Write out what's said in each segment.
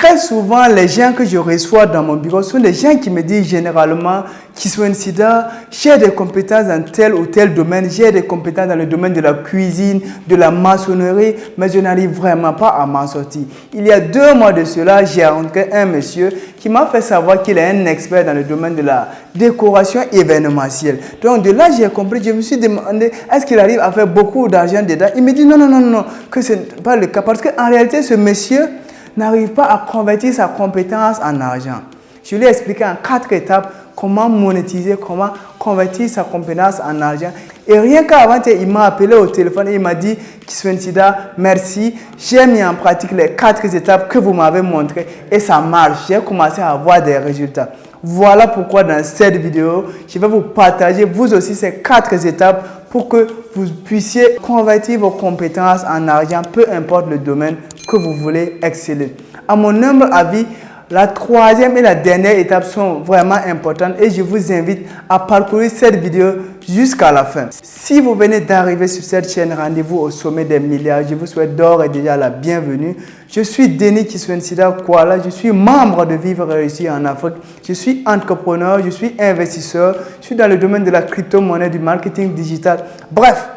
très souvent, les gens que je reçois dans mon bureau sont des gens qui me disent généralement Kiswen Sida, j'ai des compétences dans tel ou tel domaine, j'ai des compétences dans le domaine de la cuisine, de la maçonnerie, mais je n'arrive vraiment pas à m'en sortir. Il y a 2 mois de cela, j'ai rencontré un monsieur qui m'a fait savoir qu'il est un expert dans le domaine de la décoration événementielle. Donc de là, j'ai compris, je me suis demandé, est-ce qu'il arrive à faire beaucoup d'argent dedans? Il me dit non, que ce n'est pas le cas. Parce qu'en réalité, ce monsieur n'arrive pas à convertir sa compétence en argent. Je lui ai expliqué en 4 étapes comment monétiser, comment convertir sa compétence en argent. Et rien qu'avant, il m'a appelé au téléphone et il m'a dit Kiswen Sida, merci, j'ai mis en pratique les 4 étapes que vous m'avez montrées et ça marche. J'ai commencé à avoir des résultats. Voilà pourquoi dans cette vidéo, je vais vous partager vous aussi ces 4 étapes pour que vous puissiez convertir vos compétences en argent, peu importe le domaine que vous voulez exceller. À mon humble avis, la 3e et la dernière étape sont vraiment importantes et je vous invite à parcourir cette vidéo jusqu'à la fin. Si vous venez d'arriver sur cette chaîne Rendez-vous au sommet des milliards, je vous souhaite d'ores et déjà la bienvenue. Je suis Denis Kiswen Sida Kuala, je suis membre de Vivre Réussir en Afrique. Je suis entrepreneur, je suis investisseur, je suis dans le domaine de la crypto-monnaie, du marketing digital. Bref,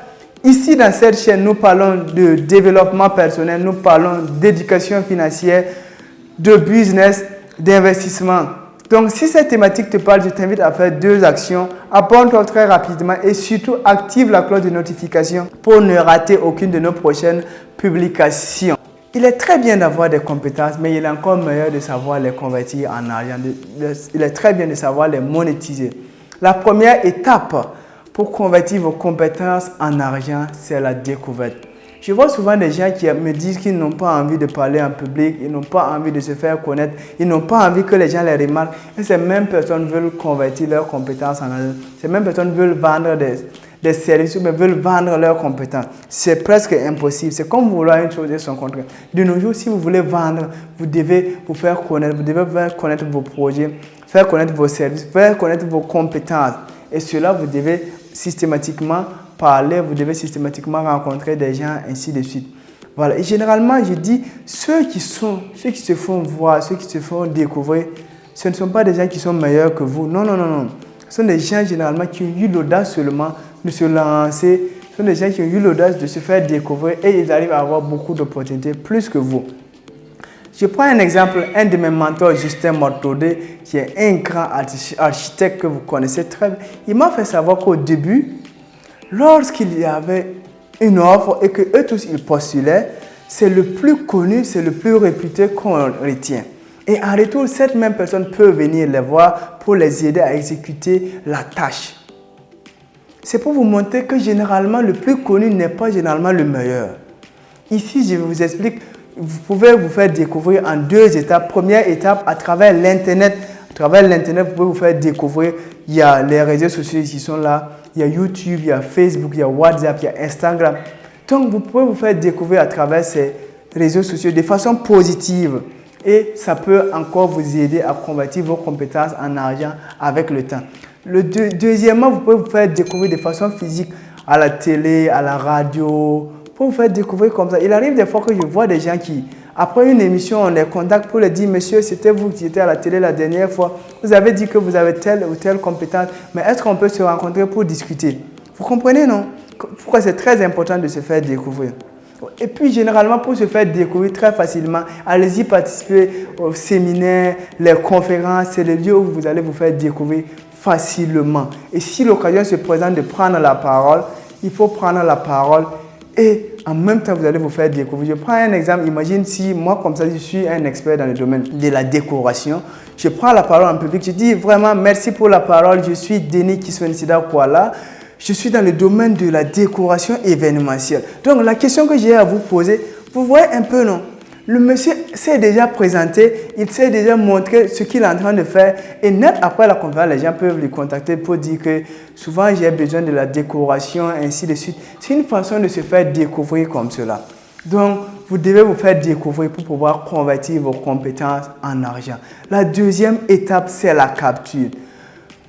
ici dans cette chaîne, nous parlons de développement personnel, nous parlons d'éducation financière, de business, d'investissement. Donc, si cette thématique te parle, je t'invite à faire 2 actions. Abonne-toi très rapidement et surtout active la cloche de notification pour ne rater aucune de nos prochaines publications. Il est très bien d'avoir des compétences, mais il est encore meilleur de savoir les convertir en argent. Il est très bien de savoir les monétiser. La première étape pour convertir vos compétences en argent, c'est la découverte. Je vois souvent des gens qui me disent qu'ils n'ont pas envie de parler en public, ils n'ont pas envie de se faire connaître, ils n'ont pas envie que les gens les remarquent. Et ces mêmes personnes veulent convertir leurs compétences en argent. Ces mêmes personnes veulent vendre des services, mais veulent vendre leurs compétences. C'est presque impossible. C'est comme vouloir une chose et son contraire. De nos jours, si vous voulez vendre, vous devez vous faire connaître, vous devez faire connaître vos projets, faire connaître vos services, faire connaître vos compétences. Et cela, vous devez systématiquement parler, vous devez systématiquement rencontrer des gens, ainsi de suite. Voilà. Et généralement, je dis, ceux qui se font voir, ceux qui se font découvrir, ce ne sont pas des gens qui sont meilleurs que vous. Non. Ce sont des gens généralement qui ont eu l'audace seulement de se lancer. Ce sont des gens qui ont eu l'audace de se faire découvrir et ils arrivent à avoir beaucoup d'opportunités, plus que vous. Je prends un exemple, un de mes mentors, Justin Mortodé, qui est un grand architecte que vous connaissez très bien. Il m'a fait savoir qu'au début, lorsqu'il y avait une offre et que eux tous ils postulaient, c'est le plus connu, c'est le plus réputé qu'on retient. Et en retour, cette même personne peut venir les voir pour les aider à exécuter la tâche. C'est pour vous montrer que généralement, le plus connu n'est pas généralement le meilleur. Ici, je vous explique, vous pouvez vous faire découvrir en 2 étapes. Première étape, à travers l'Internet. À travers l'Internet, vous pouvez vous faire découvrir. Il y a les réseaux sociaux qui sont là. Il y a YouTube, il y a Facebook, il y a WhatsApp, il y a Instagram. Donc, vous pouvez vous faire découvrir à travers ces réseaux sociaux de façon positive. Et ça peut encore vous aider à convertir vos compétences en argent avec le temps. Deuxièmement, vous pouvez vous faire découvrir de façon physique à la télé, à la radio. Pour vous faire découvrir comme ça. Il arrive des fois que je vois des gens qui, après une émission, on les contacte pour leur dire « Monsieur, c'était vous qui étiez à la télé la dernière fois. Vous avez dit que vous avez telle ou telle compétence. Mais est-ce qu'on peut se rencontrer pour discuter ?» Vous comprenez, non? Pourquoi c'est très important de se faire découvrir. Et puis, généralement, pour se faire découvrir très facilement, allez-y participer aux séminaires, les conférences. C'est le lieu où vous allez vous faire découvrir facilement. Et si l'occasion se présente de prendre la parole, il faut prendre la parole et en même temps, vous allez vous faire découvrir. Je prends un exemple. Imagine si moi, comme ça, je suis un expert dans le domaine de la décoration. Je prends la parole en public. Je dis vraiment merci pour la parole. Je suis Denis Kiswen Sida Kuala. Je suis dans le domaine de la décoration événementielle. Donc, la question que j'ai à vous poser, vous voyez un peu, non? Le monsieur s'est déjà présenté, il s'est déjà montré ce qu'il est en train de faire. Et net après la conférence, les gens peuvent le contacter pour dire que souvent j'ai besoin de la décoration, ainsi de suite. C'est une façon de se faire découvrir comme cela. Donc, vous devez vous faire découvrir pour pouvoir convertir vos compétences en argent. La deuxième étape, c'est la capture.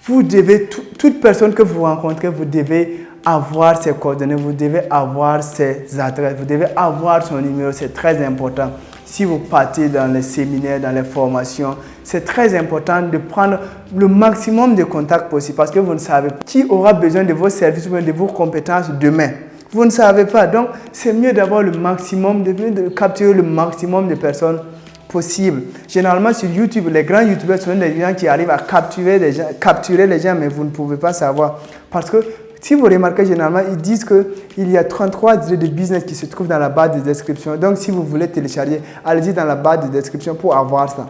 Vous devez, toute personne que vous rencontrez, vous devez avoir ses coordonnées, vous devez avoir ses adresses, vous devez avoir son numéro, c'est très important. si vous partez dans les séminaires, dans les formations, c'est très important de prendre le maximum de contacts possible parce que vous ne savez pas qui aura besoin de vos services ou de vos compétences demain. Vous ne savez pas. Donc, c'est mieux d'avoir le maximum, de capturer le maximum de personnes possible. Généralement, sur YouTube, les grands YouTubeurs sont des gens qui arrivent à capturer les gens, mais vous ne pouvez pas savoir. Parce que, si vous remarquez, généralement, ils disent qu'il y a 33 idées de business qui se trouvent dans la barre de description. Donc, si vous voulez télécharger, allez-y dans la barre de description pour avoir ça.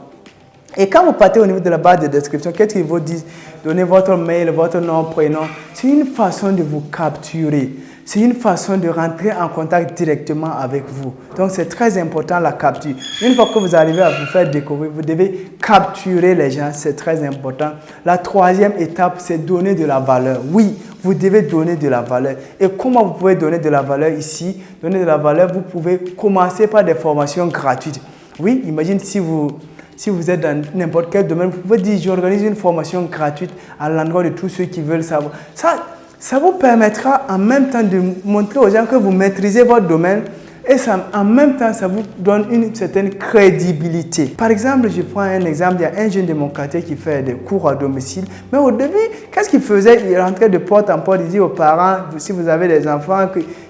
Et quand vous partez au niveau de la barre de description, qu'est-ce qu'ils vous disent? Donnez votre mail, votre nom, prénom. C'est une façon de vous capturer. C'est une façon de rentrer en contact directement avec vous. Donc, c'est très important la capture. Une fois que vous arrivez à vous faire découvrir, vous devez capturer les gens. C'est très important. La troisième étape, c'est donner de la valeur. Oui, vous devez donner de la valeur. Et comment vous pouvez donner de la valeur ici? Donner de la valeur, vous pouvez commencer par des formations gratuites. Oui, imagine si vous êtes dans n'importe quel domaine, vous pouvez dire, j'organise une formation gratuite à l'endroit de tous ceux qui veulent savoir. Ça vous permettra en même temps de montrer aux gens que vous maîtrisez votre domaine et en même temps, ça vous donne une certaine crédibilité. Par exemple, je prends un exemple, il y a un jeune de mon quartier qui fait des cours à domicile, mais au début, qu'est-ce qu'il faisait? Il rentrait de porte en porte, il dit aux parents, si vous avez des enfants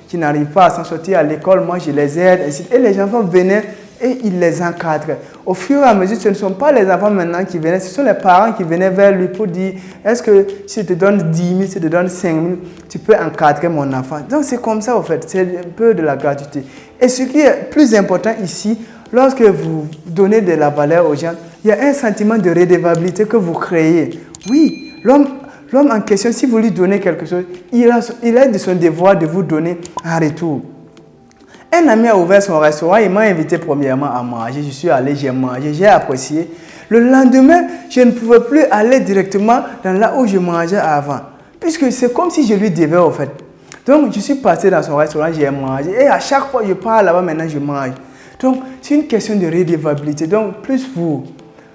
qui n'arrivent pas à s'en sortir à l'école, moi je les aide, et les enfants venaient et il les encadre. Au fur et à mesure, ce ne sont pas les enfants maintenant qui venaient, ce sont les parents qui venaient vers lui pour dire, est-ce que si je te donne 10 000, si je te donne 5 000, tu peux encadrer mon enfant. Donc c'est comme ça en fait, c'est un peu de la gratuité. Et ce qui est plus important ici, lorsque vous donnez de la valeur aux gens, il y a un sentiment de redevabilité que vous créez. Oui, l'homme en question, si vous lui donnez quelque chose, il a de son devoir de vous donner en retour. Un ami a ouvert son restaurant, il m'a invité premièrement à manger. Je suis allé, j'ai mangé, j'ai apprécié. Le lendemain, je ne pouvais plus aller directement dans là où je mangeais avant. Puisque c'est comme si je lui devais au fait. Donc, je suis passé dans son restaurant, j'ai mangé. Et à chaque fois que je pars là-bas, maintenant je mange. Donc, c'est une question de redevabilité. Donc, plus vous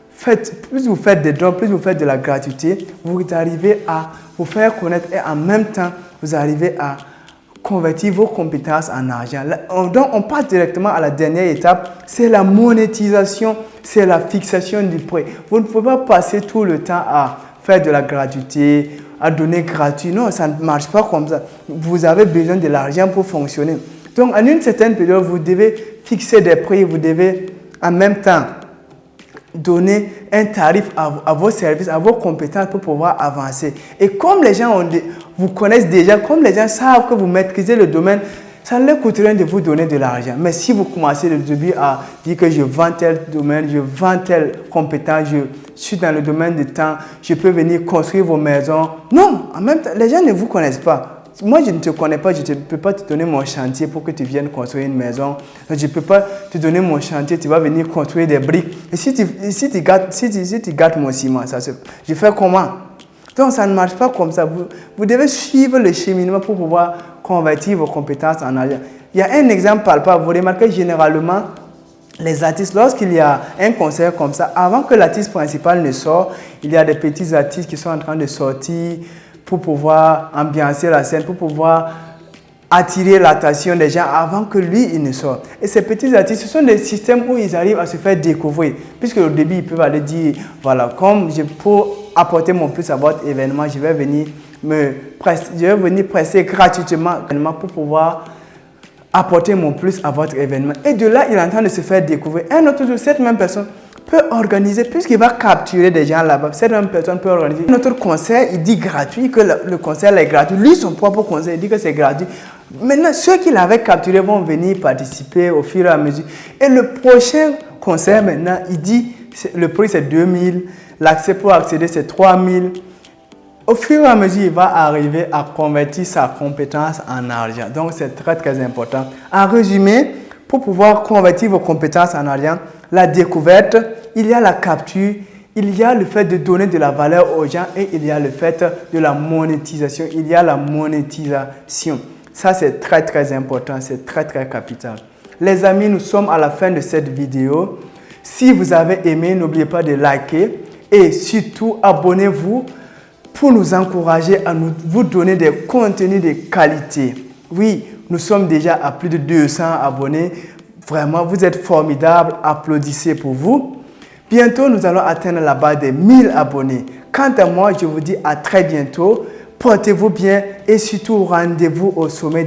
faites des dons, plus vous faites de la gratuité, vous arrivez à vous faire connaître et en même temps, vous arrivez à convertir vos compétences en argent. Donc, on passe directement à la dernière étape, c'est la monétisation, c'est la fixation du prix. Vous ne pouvez pas passer tout le temps à faire de la gratuité, à donner gratuit. Non, ça ne marche pas comme ça. Vous avez besoin de l'argent pour fonctionner. Donc, en une certaine période, vous devez fixer des prix, vous devez en même temps donner un tarif à vos services, à vos compétences pour pouvoir avancer. Et comme les gens vous connaissent déjà, comme les gens savent que vous maîtrisez le domaine, ça ne leur coûte rien de vous donner de l'argent. Mais si vous commencez le début à dire que je vends tel domaine, je vends telle compétence, je suis dans le domaine du temps, je peux venir construire vos maisons. Non, en même temps, les gens ne vous connaissent pas. Moi, je ne te connais pas, je ne peux pas te donner mon chantier pour que tu viennes construire une maison. Je ne peux pas te donner mon chantier, tu vas venir construire des briques. Et si tu gâtes mon ciment, je fais comment? Donc, ça ne marche pas comme ça. Vous devez suivre le cheminement pour pouvoir convertir vos compétences en argent. Il y a un exemple palpable. Vous remarquez généralement, les artistes, lorsqu'il y a un concert comme ça, avant que l'artiste principal ne sorte, il y a des petits artistes qui sont en train de sortir pour pouvoir ambiancer la scène, pour pouvoir attirer l'attention des gens avant que lui, il ne sorte. Et ces petits artistes, ce sont des systèmes où ils arrivent à se faire découvrir. Puisque au début, ils peuvent aller dire, voilà, comme pour apporter mon plus à votre événement, je vais venir prester gratuitement pour pouvoir apporter mon plus à votre événement. Et de là, il est en train de se faire découvrir. Un autre jour, cette même personne peut organiser, puisqu'il va capturer des gens là-bas, cette même personne peut organiser un autre concert, il dit gratuit, que le concert est gratuit. Lui, son propre concert, il dit que c'est gratuit. Maintenant, ceux qui l'avaient capturé vont venir participer au fur et à mesure. Et le prochain concert, maintenant, il dit, le prix c'est 2 000, l'accès pour accéder c'est 3 000. Au fur et à mesure, il va arriver à convertir sa compétence en argent. Donc, c'est très, très important. En résumé, pour pouvoir convertir vos compétences en argent, la découverte, il y a la capture, il y a le fait de donner de la valeur aux gens et il y a le fait de la monétisation. Il y a la monétisation. Ça, c'est très, très important. C'est très, très capital. Les amis, nous sommes à la fin de cette vidéo. Si vous avez aimé, n'oubliez pas de liker et surtout, abonnez-vous pour nous encourager à vous donner des contenus de qualité. Oui, nous sommes déjà à plus de 200 abonnés. Vraiment, vous êtes formidables. Applaudissez pour vous. Bientôt, nous allons atteindre la barre des 1000 abonnés. Quant à moi, je vous dis à très bientôt. Portez-vous bien et surtout rendez-vous au sommet des